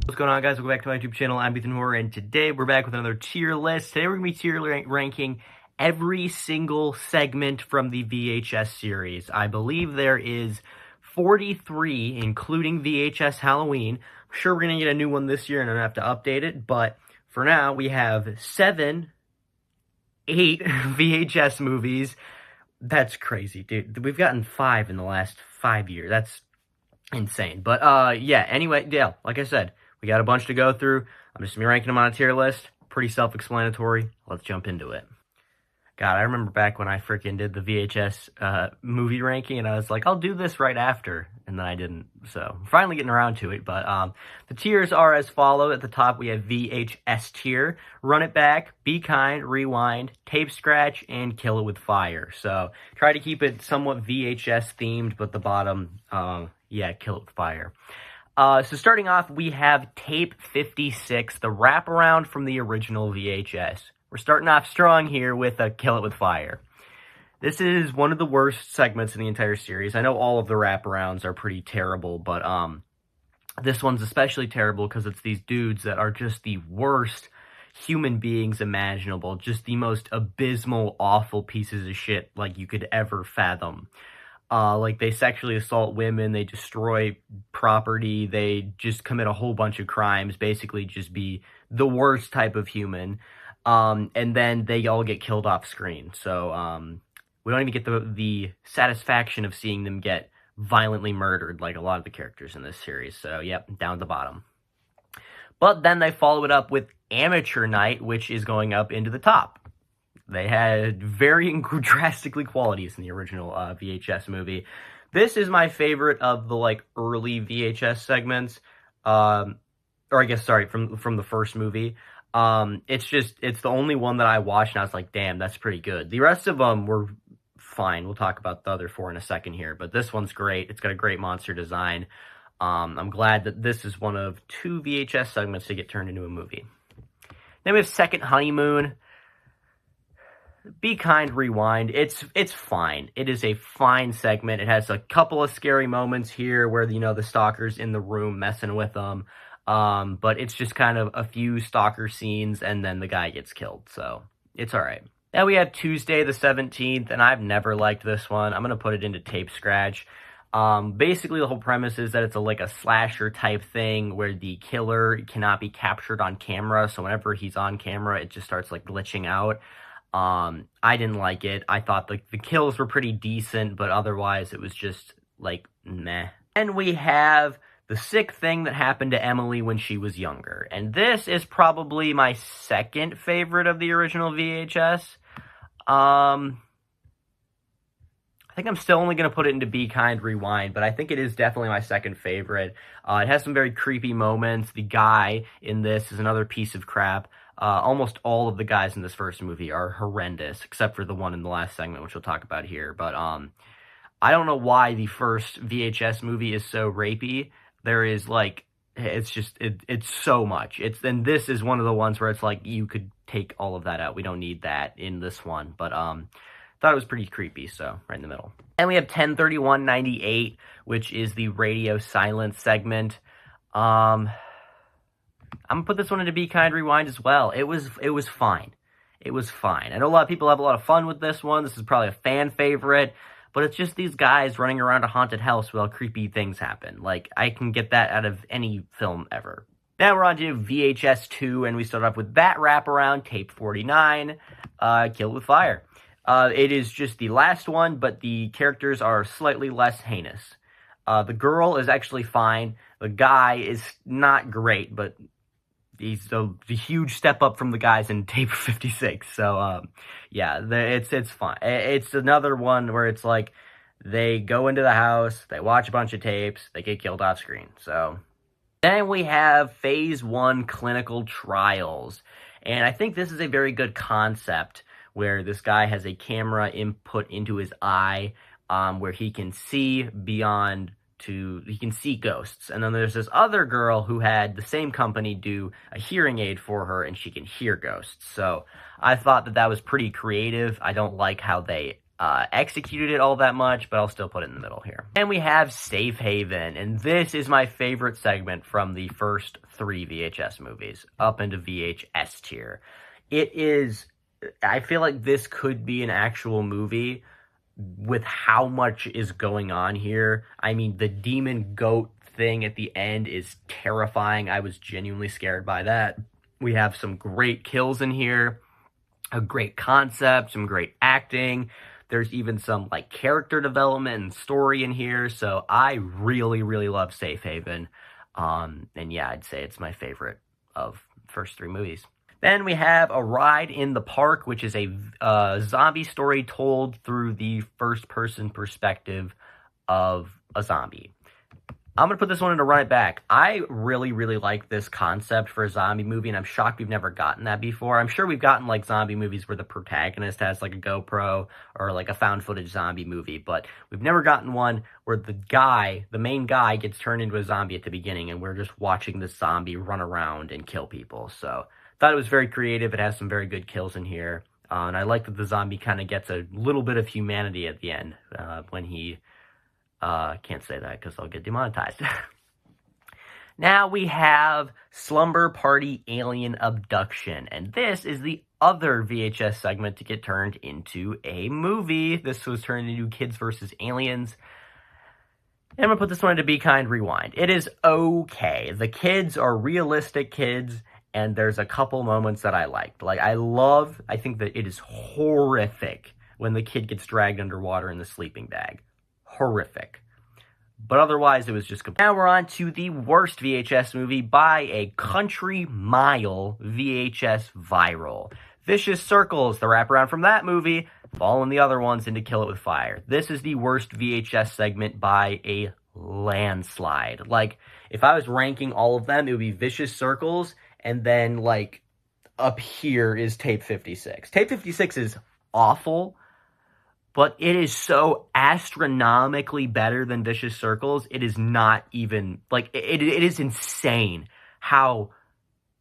What's going on, guys? Welcome back to my YouTube channel. I'm Ethan Horror, and today we're back with another tier list. Today we're going to be ranking every single segment from the VHS series. I believe there is 43, including VHS Halloween. I'm sure we're going to get a new one this year, and I'm going to have to update it, but for now, we have 8 VHS movies. That's crazy, dude. We've gotten 5 in the last 5 years. That's insane. But, yeah, anyway, yeah, like I said, we got a bunch to go through. I'm just going to be ranking them on a tier list. Pretty self-explanatory. Let's jump into it. God, I remember back when I freaking did the VHS movie ranking, and I was like, I'll do this right after, and then I didn't. So, finally getting around to it. But the tiers are as follow. At the top, we have VHS tier, Run It Back, Be Kind, Rewind, Tape Scratch, and Kill It With Fire. So, try to keep it somewhat VHS themed, but the bottom, yeah, Kill It With Fire. So starting off, we have Tape 56, the wraparound from the original VHS. We're starting off strong here with a Kill It With Fire. This is one of the worst segments in the entire series. I know all of the wraparounds are pretty terrible, but this one's especially terrible because it's these dudes that are just the worst human beings imaginable. Just the most abysmal, awful pieces of shit like you could ever fathom. Like, they sexually assault women, they destroy property, they just commit a whole bunch of crimes, basically just be the worst type of human, and then they all get killed off screen. So, we don't even get the satisfaction of seeing them get violently murdered like a lot of the characters in this series. So, yep, down at the bottom. But then they follow it up with Amateur Night, which is going up into the top. They had varying drastically qualities in the original VHS movie. This is my favorite of the, like, early VHS segments. Or I guess, sorry, from the first movie. It's the only one that I watched, and I was like, damn, that's pretty good. The rest of them were fine. We'll talk about the other 4 in a second here. But this one's great. It's got a great monster design. I'm glad that this is one of 2 VHS segments to get turned into a movie. Then we have Second Honeymoon. Be Kind, Rewind. It's fine. It is a fine segment. It has a couple of scary moments here where, you know, the stalker's in the room messing with them. But it's just kind of a few stalker scenes, and then the guy gets killed. So, it's alright. Then we have Tuesday the 17th, and I've never liked this one. I'm going to put it into Tape Scratch. Basically, the whole premise is that it's like a slasher type thing where the killer cannot be captured on camera. So, whenever he's on camera, it just starts, like, glitching out. I didn't like it. I thought the kills were pretty decent, but otherwise it was just, like, meh. And we have The Sick Thing That Happened to Emily When She Was Younger. And this is probably my second favorite of the original VHS. I think I'm still only going to put it into Be Kind, Rewind, but I think it is definitely my second favorite. It has some very creepy moments. The guy in this is another piece of crap. Almost all of the guys in this first movie are horrendous, except for the one in the last segment, which we'll talk about here. But I don't know why the first VHS movie is so rapey. There is, like, it's just, it's so much. And this is one of the ones where it's like, you could take all of that out. We don't need that in this one. But thought it was pretty creepy, so right in the middle. And we have 10/31/98, which is the radio silence segment. I'm gonna put this one into Be Kind, Rewind as well. It was fine. It was fine. I know a lot of people have a lot of fun with this one. This is probably a fan favorite, but it's just these guys running around a haunted house while creepy things happen. Like, I can get that out of any film ever. Now we're on to VHS 2, and we start off with that wraparound, Tape 49, Kill It With Fire. It is just the last one, but the characters are slightly less heinous. The girl is actually fine. The guy is not great, but he's a huge step up from the guys in Tape 56. So, yeah, it's fine. It's another one where it's like, they go into the house, they watch a bunch of tapes, they get killed off screen. So, then we have Phase 1 Clinical Trials. And I think this is a very good concept, where this guy has a camera input into his eye, where he can see he can see ghosts. And then there's this other girl who had the same company do a hearing aid for her, and she can hear ghosts. So I thought that was pretty creative. I don't like how they executed it all that much, but I'll still put it in the middle here. And we have Safe Haven, and this is my favorite segment from the first 3 VHS movies, up into VHS tier. It is, I feel like this could be an actual movie with how much is going on here. I mean, the demon goat thing at the end is terrifying. I was genuinely scared by that. We have some great kills in here, a great concept, some great acting. There's even some like character development and story in here. So I really, really love Safe Haven. And yeah, I'd say it's my favorite of first 3 movies. Then we have A Ride in the Park, which is a zombie story told through the first-person perspective of a zombie. I'm going to put this one in to run it back. I really, really like this concept for a zombie movie, and I'm shocked we've never gotten that before. I'm sure we've gotten, like, zombie movies where the protagonist has, like, a GoPro or, like, a found-footage zombie movie, but we've never gotten one where the main guy, gets turned into a zombie at the beginning, and we're just watching this zombie run around and kill people. So, thought it was very creative. It has some very good kills in here, and I like that the zombie kind of gets a little bit of humanity at the end when he... can't say that because I'll get demonetized. Now we have Slumber Party Alien Abduction, and this is the other VHS segment to get turned into a movie. This was turned into Kids vs. Aliens. And I'm going to put this one into Be Kind Rewind. It is okay. The kids are realistic kids, and there's a couple moments that I liked. Like, I think that it is horrific when the kid gets dragged underwater in the sleeping bag. Horrific. But otherwise, it was just complete. Now we're on to the worst VHS movie by a country mile. VHS viral. Vicious Circles, the wraparound from that movie, following the other ones into Kill It With Fire. This is the worst VHS segment by a landslide. Like, if I was ranking all of them, it would be Vicious Circles, and then, like, up here is Tape 56. Tape 56 is awful, but it is so astronomically better than Vicious Circles. It is not even, like, it is insane how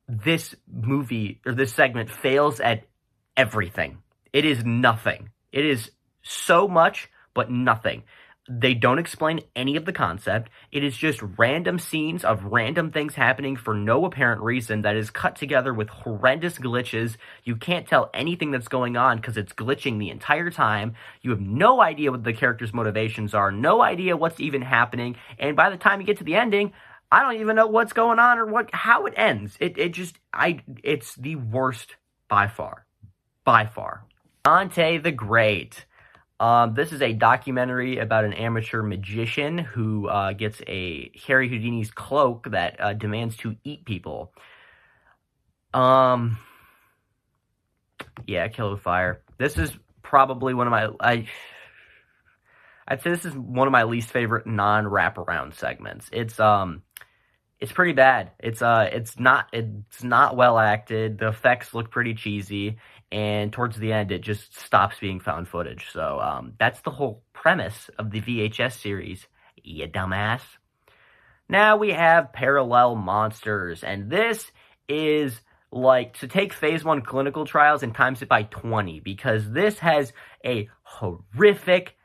this movie, or this segment, fails at everything. It is nothing. It is so much, but nothing. They don't explain any of the concept. It is just random scenes of random things happening for no apparent reason that is cut together with horrendous glitches. You can't tell anything that's going on because it's glitching the entire time. You have no idea what the characters' motivations are, no idea what's even happening, and by the time you get to the ending, I don't even know what's going on or how it ends. It's the worst by far. By far. Dante the Great. This is a documentary about an amateur magician who gets a Harry Houdini's cloak that demands to eat people. Yeah, Kill With Fire. This is probably one of my... I'd say this is one of my least favorite non-wraparound segments. It's pretty bad. It's not well acted. The effects look pretty cheesy. And towards the end, it just stops being found footage. So that's the whole premise of the VHS series, you dumbass. Now we have Parallel Monsters. And this is like to take Phase 1 clinical trials and times it by 20. Because this has a horrific,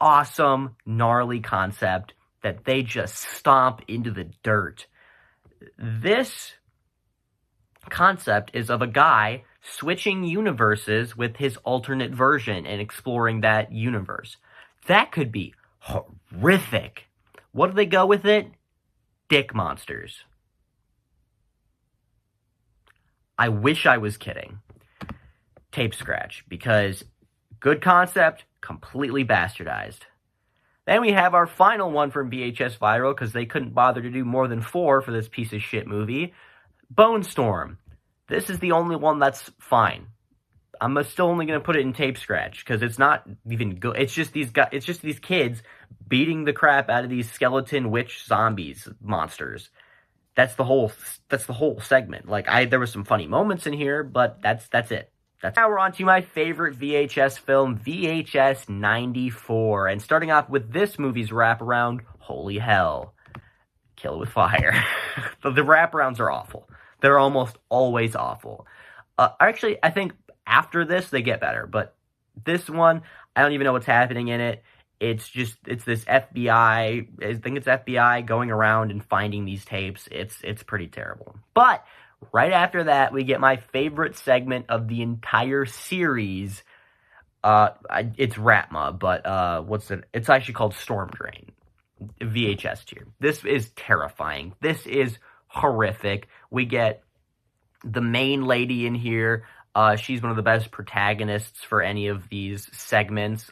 awesome, gnarly concept that they just stomp into the dirt. This concept is of a guy switching universes with his alternate version and exploring that universe. That could be horrific. What do they go with it? Dick monsters. I wish I was kidding. Tape scratch, because good concept, completely bastardized. Then we have our final one from VHS Viral, because they couldn't bother to do more than 4 for this piece of shit movie. Bone Storm. This is the only one that's fine. I'm still only going to put it in tape scratch, because it's not even good. It's just these kids beating the crap out of these skeleton witch zombies monsters. That's the whole segment. Like, there was some funny moments in here, but that's it. Now we're on to my favorite VHS film, VHS 94. And starting off with this movie's wraparound, holy hell, Kill It With Fire. The wraparounds are awful. They're almost always awful. Actually, I think after this, they get better. But This one, I don't even know what's happening in it. It's this FBI, I think it's FBI going around and finding these tapes. It's pretty terrible. But right after that, we get my favorite segment of the entire series. It's Ratma, but what's it? It's actually called Storm Drain. VHS tier. This is terrifying. This is horrific. We get the main lady in here. She's one of the best protagonists for any of these segments.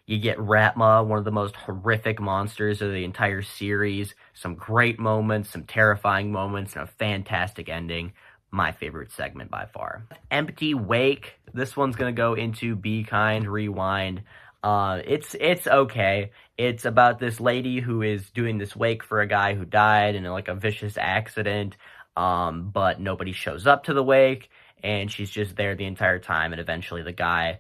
You get Ratma, one of the most horrific monsters of the entire series. Some great moments, some terrifying moments, and a fantastic ending. My favorite segment by far. Empty Wake. This one's gonna go into Be Kind, Rewind. It's okay. It's about this lady who is doing this wake for a guy who died in like a vicious accident. But nobody shows up to the wake, and she's just there the entire time, and eventually the guy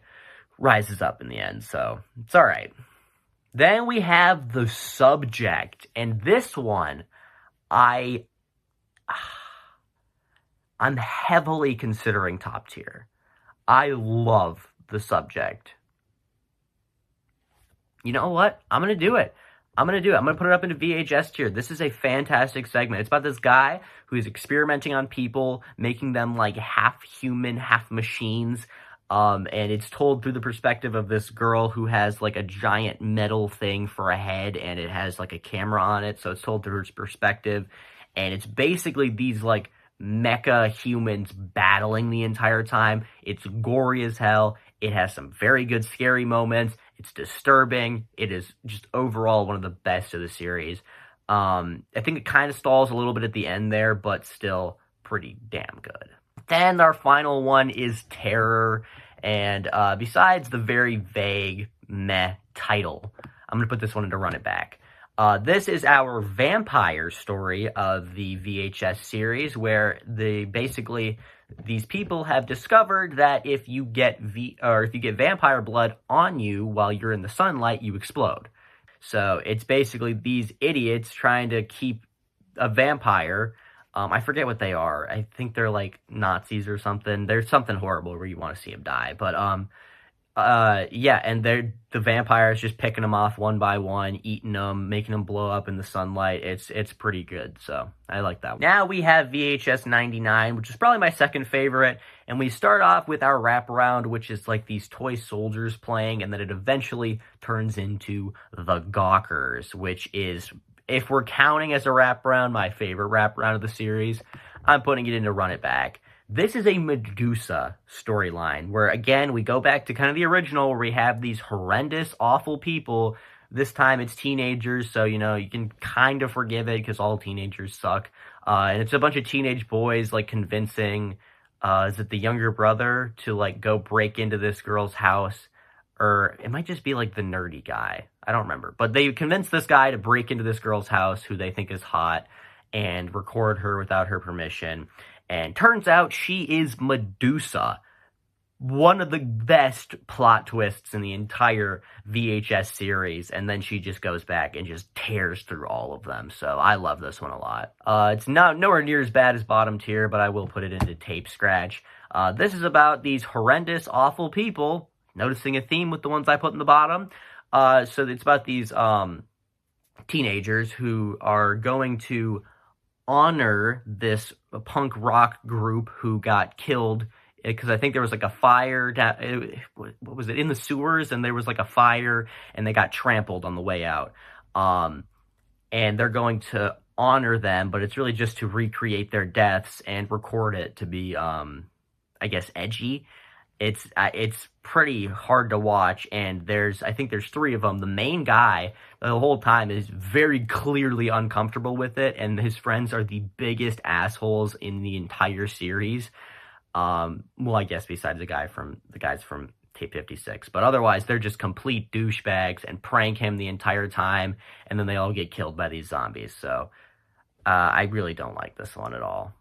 rises up in the end, so it's alright. Then we have The Subject, and this one, I'm heavily considering top tier. I love The Subject. You know what? I'm going to do it. I'm going to put it up into VHS tier. This is a fantastic segment. It's about this guy who's experimenting on people, making them like half human, half machines. And it's told through the perspective of this girl who has like a giant metal thing for a head, and it has like a camera on it. So it's told through her perspective. And it's basically these like mecha humans battling the entire time. It's gory as hell. It has some very good scary moments. It's disturbing. It is just overall one of the best of the series. I think it kind of stalls a little bit at the end there, but still pretty damn good. Then our final one is Terror. And besides the very vague meh title, I'm going to put this one into Run It Back. This is our vampire story of the VHS series, where these people have discovered that if you get vampire blood on you while you're in the sunlight, you explode. So it's basically these idiots trying to keep a vampire. I forget what they are. I think they're like Nazis or something. There's something horrible where you want to see them die. But yeah, and the vampires just picking them off one by one, eating them, making them blow up in the sunlight. It's pretty good, so I like that one. Now we have VHS 99, which is probably my second favorite, and we start off with our wraparound, which is like these toy soldiers playing, and then it eventually turns into the Gawkers, which is, if we're counting as a wraparound, my favorite wraparound of the series. I'm putting it into Run It Back. This is a Medusa storyline where, again, we go back to kind of the original where we have these horrendous, awful people. This time it's teenagers, so, you know, you can kind of forgive it because all teenagers suck. And it's a bunch of teenage boys, like, convincing, is it the younger brother to, like, go break into this girl's house? Or it might just be, like, the nerdy guy. I don't remember. But they convince this guy to break into this girl's house, who they think is hot, and record her without her permission. And turns out she is Medusa. One of the best plot twists in the entire VHS series. And then she just goes back and just tears through all of them. So I love this one a lot. It's nowhere near as bad as bottom tier, but I will put it into tape scratch. This is about these horrendous, awful people. Noticing a theme with the ones I put in the bottom. So it's about these teenagers who are going to honor this punk rock group who got killed, because I think there was like a fire what was it, in the sewers, and there was like a fire and they got trampled on the way out, and they're going to honor them, but it's really just to recreate their deaths and record it to be I guess edgy. It's pretty hard to watch, and I think there's 3 of them. The main guy, the whole time, is very clearly uncomfortable with it, and his friends are the biggest assholes in the entire series. Well, I guess besides the guys from Tape 56, but otherwise they're just complete douchebags and prank him the entire time, and then they all get killed by these zombies. So I really don't like this one at all.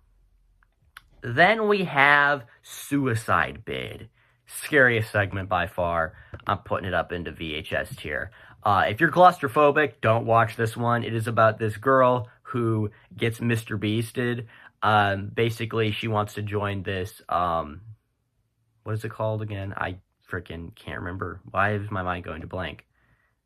Then we have Suicide Bid. Scariest segment by far. I'm putting it up into VHS tier. If you're claustrophobic, don't watch this one. It is about this girl who gets Mr. Beasted. Basically, she wants to join this, what is it called again? freaking can't remember. Why is my mind going to blank?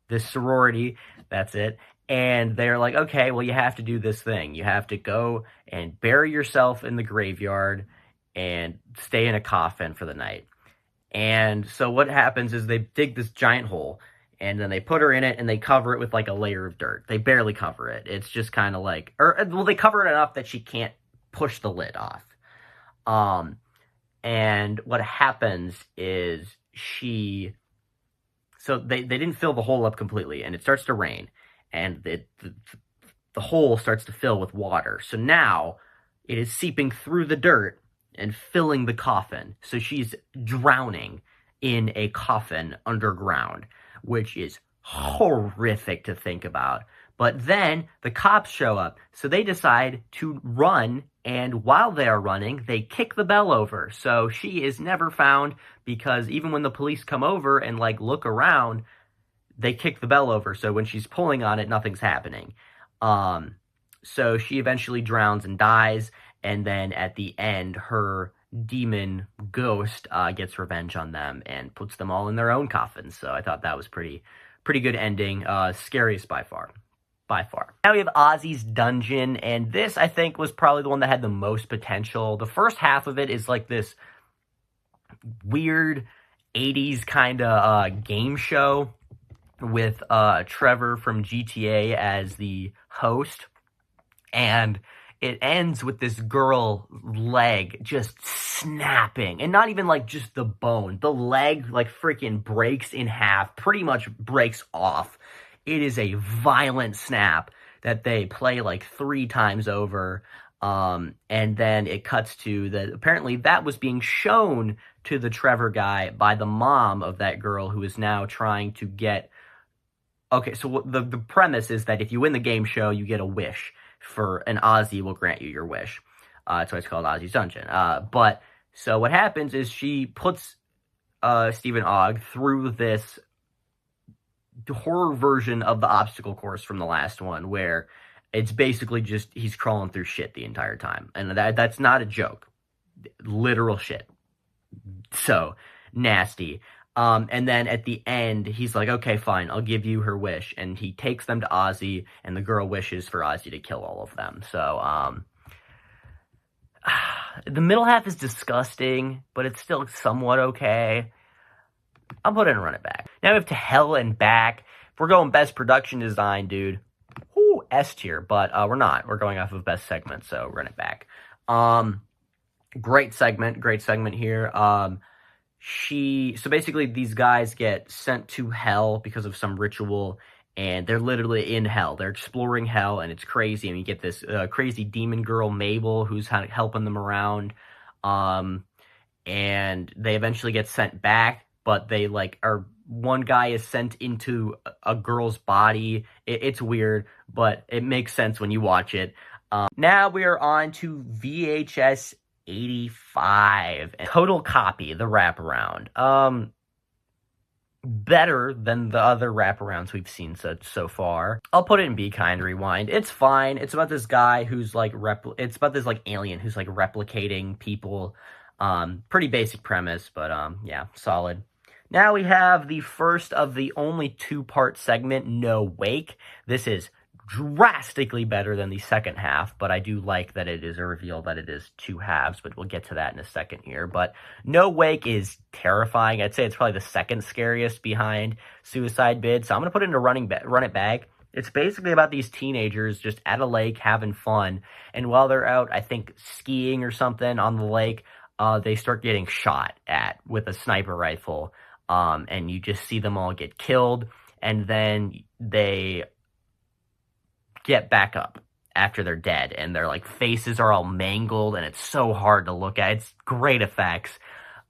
This sorority, that's it. And they're like, okay, well, you have to do this thing. You have to go and bury yourself in the graveyard and stay in a coffin for the night. And so what happens is they dig this giant hole and then they put her in it and they cover it with like a layer of dirt. They barely cover it. It's just kind of like, or well, they cover it enough that she can't push the lid off. And what happens is so they didn't fill the hole up completely, and it starts to rain, and the hole starts to fill with water. So now it is seeping through the dirt and filling the coffin. So she's drowning in a coffin underground, which is horrific to think about. But then the cops show up, so they decide to run, and while they are running, they kick the bell over. So she is never found, because even when the police come over and like look around, they kick the bell over. So when she's pulling on it, nothing's happening. So she eventually drowns and dies, and then at the end, her demon ghost gets revenge on them and puts them all in their own coffins. So I thought that was pretty good ending. Scariest by far. Now we have Ozzy's Dungeon, and this, I think, was probably the one that had the most potential. The first half of it is like this weird 80s kind of game show with Trevor from GTA as the host, and it ends with this girl leg just snapping, and not even like just the bone. The leg like freaking breaks in half, pretty much breaks off. It is a violent snap that they play like 3 times over. And then it cuts to apparently that was being shown to the Trevor guy by the mom of that girl who is now trying to get. Okay, so the premise is that if you win the game show, you get a wish and Ozzy will grant you your wish. That's why it's called Ozzy's Dungeon. But so what happens is she puts Stephen Ogg through this horror version of the obstacle course from the last one, where it's basically just he's crawling through shit the entire time, and that's not a joke, literal shit. So nasty. And then at the end, he's like, okay, fine, I'll give you her wish, and he takes them to Ozzy, and the girl wishes for Ozzy to kill all of them. So the middle half is disgusting, but it's still somewhat okay. I'll put it and run it back. Now we have To Hell and Back. If we're going best production design, dude, S tier, but we're not. We're going off of best segment, so run it back. Great segment here. So basically these guys get sent to hell because of some ritual, and they're literally in hell. They're exploring hell, and it's crazy. And you get this crazy demon girl, Mabel, who's helping them around. And they eventually get sent back, but they one guy is sent into a girl's body. It's weird, but it makes sense when you watch it. Now we are on to VHS 85. Total Copy, the wraparound. Better than the other wraparounds we've seen so far. I'll put it in Be Kind Rewind. It's fine. It's about this guy who's it's about this alien who's replicating people. Pretty basic premise, but yeah, solid. Now we have the first of the only 2-part segment, No Wake. This is drastically better than the second half, but I do like that it is a reveal that it is 2 halves, but we'll get to that in a second here. But No Wake is terrifying. I'd say it's probably the second scariest behind Suicide Bid, so I'm going to put it into Run It Back. It's basically about these teenagers just at a lake having fun, and while they're out, I think, skiing or something on the lake, they start getting shot at with a sniper rifle, and you just see them all get killed, and then they get back up after they're dead, and their faces are all mangled, and it's so hard to look at. It's great effects,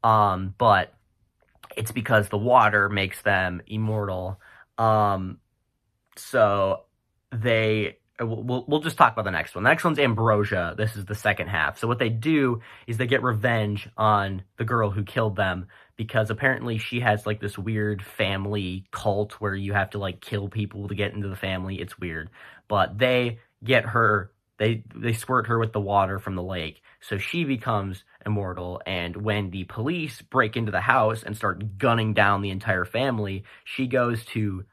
but it's because the water makes them immortal. So we'll just talk about the next one. The next one's Ambrosia. This is the second half. So what they do is they get revenge on the girl who killed them, because apparently she has this weird family cult where you have to kill people to get into the family. It's weird. But they get her, they squirt her with the water from the lake, so she becomes immortal. And when the police break into the house and start gunning down the entire family, she goes to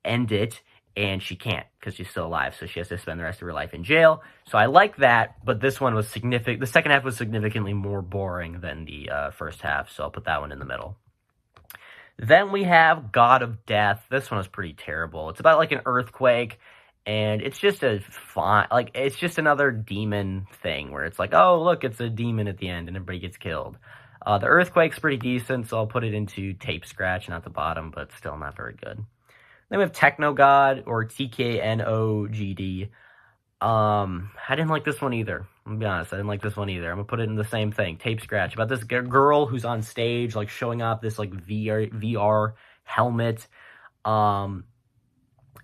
end it, and she can't because she's still alive, so she has to spend the rest of her life in jail. So I like that, but this one was significant. The second half was significantly more boring than the first half, so I'll put that one in the middle. Then we have God of Death. This one was pretty terrible. It's about like an earthquake, and it's just it's just another demon thing where it's like, oh, look, it's a demon at the end, and everybody gets killed. The earthquake's pretty decent, so I'll put it into tape scratch, not the bottom, but still not very good. Then we have Technogod, or TKNOGD. I didn't like this one either. I'm gonna be honest, I didn't like this one either. I'm gonna put it in the same thing, tape scratch, about this girl who's on stage, like, showing off this, like, VR helmet, and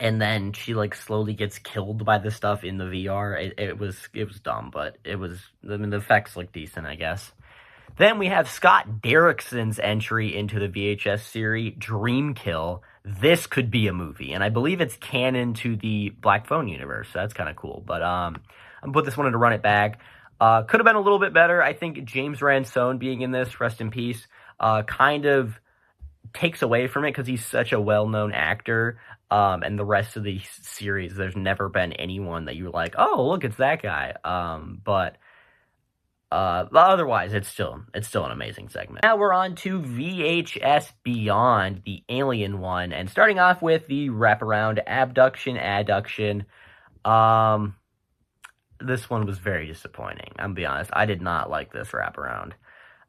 then she, like, slowly gets killed by the stuff in the VR. It was dumb, but I mean, the effects look decent, I guess. Then we have Scott Derrickson's entry into the VHS series, Dreamkill. This could be a movie, and I believe it's canon to the Black Phone universe, so that's kind of cool. But I'm going to put this one in to run it back. Could have been a little bit better. I think James Ransone being in this, rest in peace, kind of takes away from it because he's such a well-known actor. And the rest of the series, there's never been anyone that you're like, oh, look, it's that guy. But otherwise, it's still an amazing segment. Now we're on to VHS Beyond, the Alien one, and starting off with the wraparound Abduction Adduction. This one was very disappointing. I'm gonna be honest. I did not like this wraparound.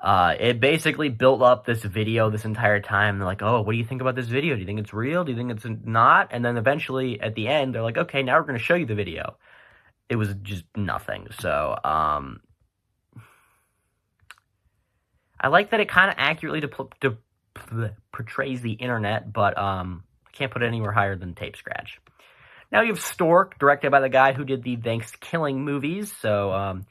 It basically built up this video this entire time. They're like, oh, what do you think about this video? Do you think it's real? Do you think it's not? And then eventually, at the end, they're like, okay, now we're going to show you the video. It was just nothing. So, I like that it kind of accurately portrays the internet, but I can't put it anywhere higher than tape scratch. Now you have Stork, directed by the guy who did the Thanksgiving movies, so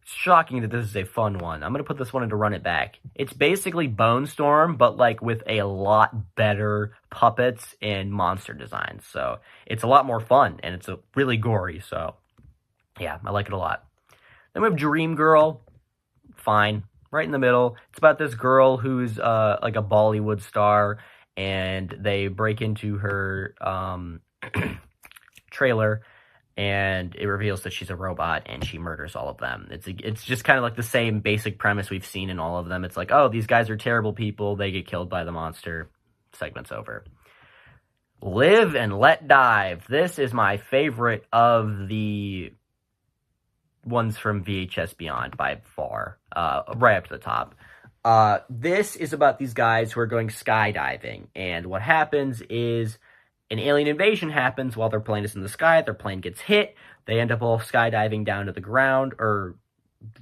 shocking that this is a fun one. I'm going to put this one in to run it back. It's basically Bone Storm, but like with a lot better puppets and monster designs, so it's a lot more fun, and it's really gory, so yeah, I like it a lot. Then we have Dream Girl, fine. Right in the middle. It's about this girl who's like a Bollywood star, and they break into her trailer, and it reveals that she's a robot, and she murders all of them. It's just kind of like the same basic premise we've seen in all of them. It's like, oh, these guys are terrible people. They get killed by the monster. Segment's over. Live and Let Dive. This is my favorite of the ones from VHS Beyond by far, right up to the top. This is about these guys who are going skydiving, and what happens is an alien invasion happens while their plane is in the sky. Their plane gets hit. They end up all skydiving down to the ground, or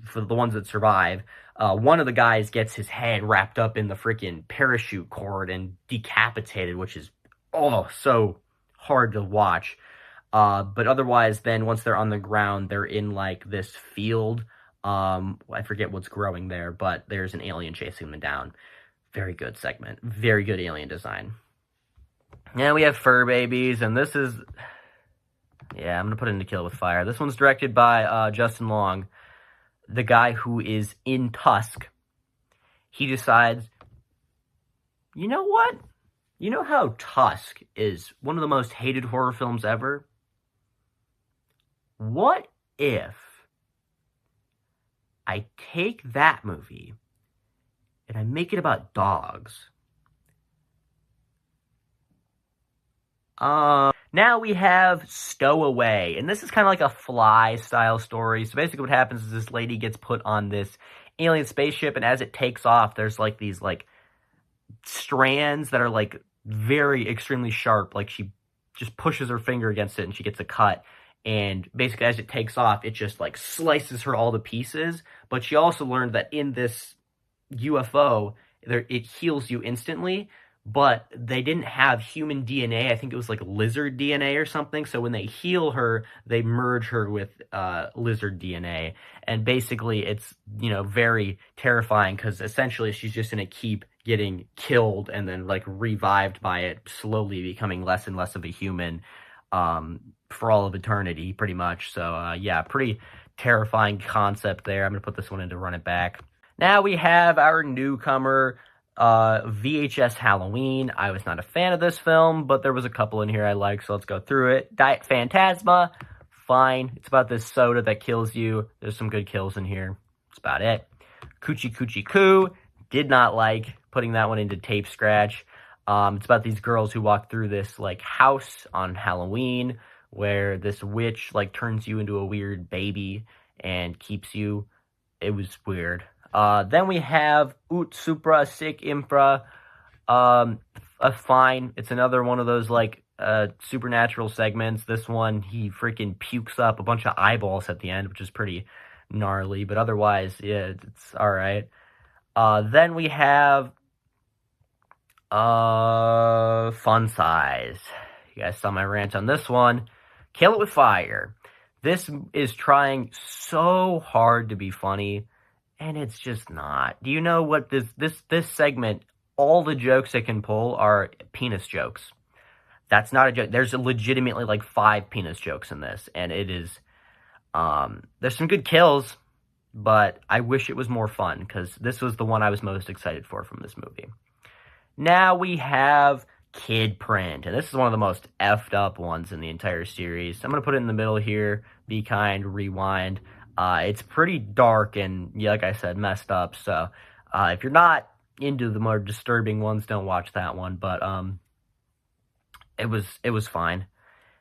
for the ones that survive, one of the guys gets his head wrapped up in the freaking parachute cord and decapitated, which is, so hard to watch. But otherwise, then once they're on the ground, they're in like this field. I forget what's growing there, but there's an alien chasing them down. Very good segment. Very good alien design. Now we have Fur Babies, and this is, yeah, I'm going to put it into Kill with Fire. This one's directed by Justin Long, the guy who is in Tusk. He decides, you know what? You know how Tusk is one of the most hated horror films ever? What if I take that movie and I make it about dogs? Now we have Stowaway, and this is kind of like a Fly style story. So basically what happens is this lady gets put on this alien spaceship, and as it takes off, there's like these like strands that are like very extremely sharp. Like she just pushes her finger against it and she gets a cut. And basically, as it takes off, it just, like, slices her all to pieces. But she also learned that in this UFO, it heals you instantly. But they didn't have human DNA. I think it was, like, lizard DNA or something. So when they heal her, they merge her with lizard DNA. And basically, it's, very terrifying. Because essentially, she's just going to keep getting killed and then, like, revived by it, slowly becoming less and less of a human. For all of eternity, pretty much. So, yeah, pretty terrifying concept there. I'm going to put this one in to run it back. Now we have our newcomer, VHS Halloween. I was not a fan of this film, but there was a couple in here I liked, so let's go through it. Diet Phantasma, fine. It's about this soda that kills you. There's some good kills in here. That's about it. Coochie Coochie Coo, did not like putting that one into tape scratch. It's about these girls who walk through this, like, house on Halloween where this witch, like, turns you into a weird baby and keeps you. It was weird. Then we have Ut Supra Sic Infra. Fine. It's another one of those, like, supernatural segments. This one, he freaking pukes up a bunch of eyeballs at the end, which is pretty gnarly. But otherwise, yeah, it's alright. Then we have Fun Size. You guys saw my rant on this one. Kill It With Fire. This is trying so hard to be funny, and it's just not. Do you know what this segment, all the jokes it can pull are penis jokes. That's not a joke. There's legitimately like 5 penis jokes in this, and it is, there's some good kills, but I wish it was more fun, because this was the one I was most excited for from this movie. Now we have Kid Print, and this is one of the most effed up ones in the entire series. I'm going to put it in the middle here. Be kind, rewind. It's pretty dark and, yeah, like I said, messed up. So if you're not into the more disturbing ones, don't watch that one. But it was fine.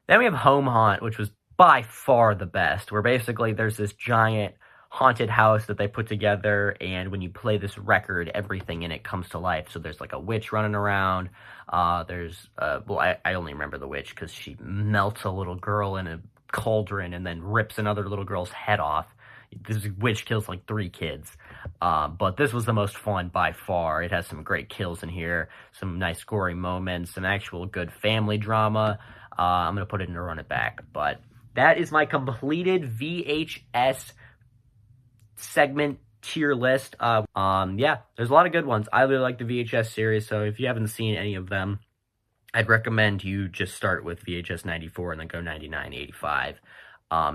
Then we have Home Haunt, which was by far the best, where basically there's this giant haunted house that they put together, and when you play this record, everything in it comes to life. So there's like a witch running around. Well, I only remember the witch because she melts a little girl in a cauldron and then rips another little girl's head off. This witch kills like 3 kids. But this was the most fun by far. It has some great kills in here, some nice gory moments, some actual good family drama. I'm going to put it in to run it back. But that is my completed VHS segment tier list. Yeah, there's a lot of good ones. I really like the VHS series, so if you haven't seen any of them, I'd recommend you just start with VHS 94 and then go 99, 85.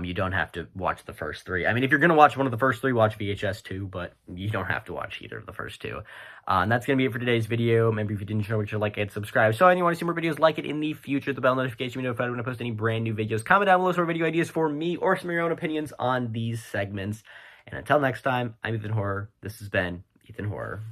You don't have to watch the first 3. I mean, if you're going to watch one of the first 3, watch VHS 2, but you don't have to watch either of the first 2. And that's going to be it for today's video. Maybe if you didn't show what you like, and subscribe. So, and you want to see more videos like it in the future, the bell notification, you know, if I want to post any brand new videos. Comment down below some video ideas for me or some of your own opinions on these segments. And until next time, I'm Ethan Horror. This has been Ethan Horror.